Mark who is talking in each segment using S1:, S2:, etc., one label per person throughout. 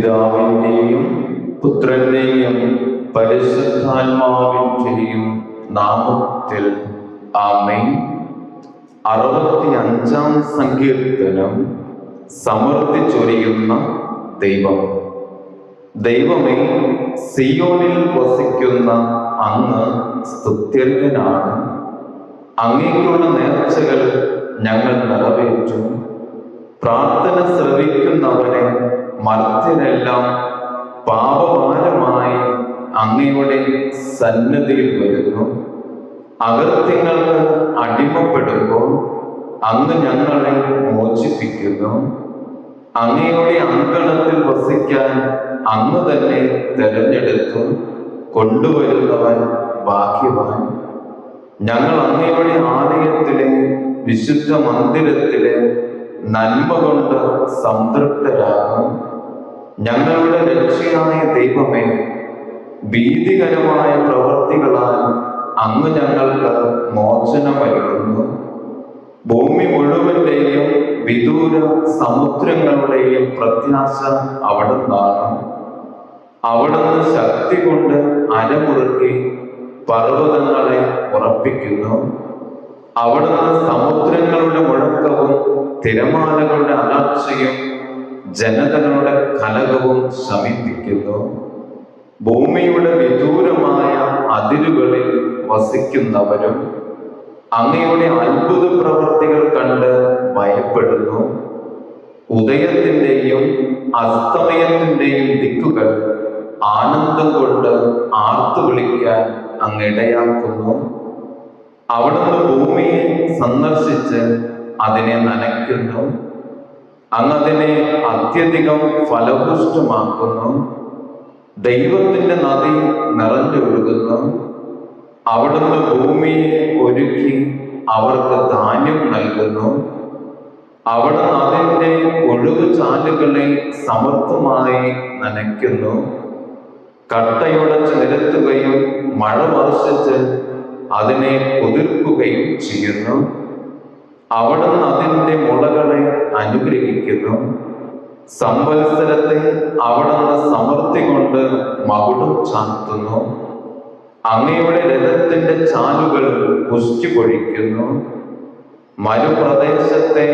S1: പിതാവിൻ്റെയും പുത്രൻ്റെയും പരിശുദ്ധാത്മാവിൻ്റെയും നാമത്തിൽ ആമേൻ. 65-ാം സങ്കീർത്തനം. സമൃദ്ധി ചൊരിയുന്ന ദൈവം. ദൈവമേ, സിയോനിൽ വസിക്കുന്ന അങ്ങ് സ്തുത്യർഹനാണ്. അങ്ങേക്കുള്ള നേർച്ചകൾ ഞങ്ങൾ നിറവേറ്റും. പ്രാർത്ഥന ശ്രവിക്കുന്നവനെ മർത്യരെല്ലാം പാപഭാരമായി അങ്ങയുടെ സന്നദ്ധിയിൽ വരുന്നു. അകൃത്യങ്ങൾക്ക് അടിമപ്പെടുമ്പോൾ അങ്ങ് ഞങ്ങളെ മോചിപ്പിക്കുന്നു. അങ്ങയുടെ അങ്കണത്തിൽ വസിക്കാൻ അങ്ങ് തന്നെ തെരഞ്ഞെടുത്തു കൊണ്ടുവരുന്നവൻ ഭാഗ്യവാൻ. ഞങ്ങൾ അങ്ങയുടെ ആലയത്തിലെ വിശുദ്ധ മന്ദിരത്തിലെ നന്മ കൊണ്ട് സംതൃപ്തരാകും. ഞങ്ങളുടെ രക്ഷയായ ദൈവമേ, ഭീതികരമായ പ്രവൃത്തികളാൽ അങ്ങ് ഞങ്ങൾക്ക് മോചനമരുളുന്നു. ഭൂമി മുഴുവന്റെയും വിദൂര സമുദ്രങ്ങളുടെയും പ്രത്യാശ അവിടുന്നാണ്. അവിടുന്ന് ശക്തി കൊണ്ട് അരമുറുക്കി പർവ്വതങ്ങളെ ഉറപ്പിക്കുന്നു. അവിടുന്ന് സമുദ്രങ്ങളുടെ മുഴക്കവും തിരമാലകളുടെ അലർച്ചയും ജനതകളുടെ കലകവും ശമിപ്പിക്കുന്നു. ഭൂമിയുടെ വിദൂരമായ അതിരുകളിൽ വസിക്കുന്നവരും അങ്ങയുടെ അത്ഭുത പ്രവൃത്തികൾ കണ്ട് ഭയപ്പെടുന്നു. ഉദയത്തിന്റെയും അസ്തമയത്തിന്റെയും ദിക്കുകൾ ആനന്ദം കൊണ്ട് ആർത്തു വിളിക്കാൻ അങ്ങിടയാക്കുന്നു. അവിടുന്ന് ഭൂമിയെ സന്ദർശിച്ച് അതിനെ നനയ്ക്കുന്നു. അങ്ങതിനെ അത്യധികം ഫലപുഷ്ടമാക്കുന്നു. ദൈവത്തിന്റെ നദി നിറഞ്ഞൊഴുകുന്നു. അവിടുന്ന് ഭൂമിയെ ഒരുക്കി അവർക്ക് ധാന്യം നൽകുന്നു. അവിടുന്ന് അതിൻ്റെ ഒഴുകുചാലുകളെ സമർത്ഥമായി നനയ്ക്കുന്നു. കട്ടയുടച്ച് നിരത്തുകയും മഴ വർഷിച്ച് അതിനെ കുതിർക്കുകയും ചെയ്യുന്നു. അവിടുന്ന് അതിൻ്റെ മുളകളെ അനുഗ്രഹിക്കുന്നു. സംവത്സരത്തെ അവിടുന്ന് സമൃദ്ധി കൊണ്ട് മകുടം ചാർത്തുന്നു. അങ്ങയുടെ രഥത്തിന്റെ ചാലുകൾ പുഷ്ടി പൊഴിക്കുന്നു. മരുപ്രദേശത്തെ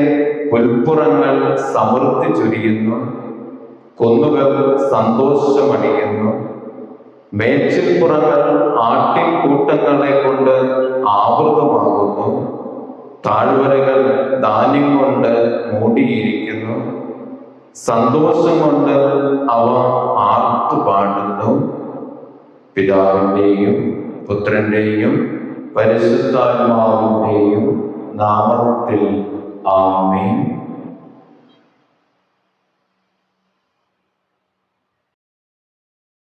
S1: പുൽപ്പുറങ്ങൾ സമൃദ്ധി ചൊരിയുന്നു. കുന്നുകൾ സന്തോഷമണിയുന്നു. മേച്ചിൽപ്പുറങ്ങൾ ആട്ടിൻകൂട്ടങ്ങളെ കൊണ്ട് ആവൃതമാകുന്നു. താഴ്വരകൾ ധാന്യം കൊണ്ട് മൂടിയിരിക്കുന്നു. സന്തോഷം കൊണ്ട് അവ ആർത്തുപാടുന്നു. പിതാവിൻ്റെയും പുത്രൻ്റെയും പരിശുദ്ധാത്മാവിൻ്റെയും നാമത്തിൽ ആമേൻ.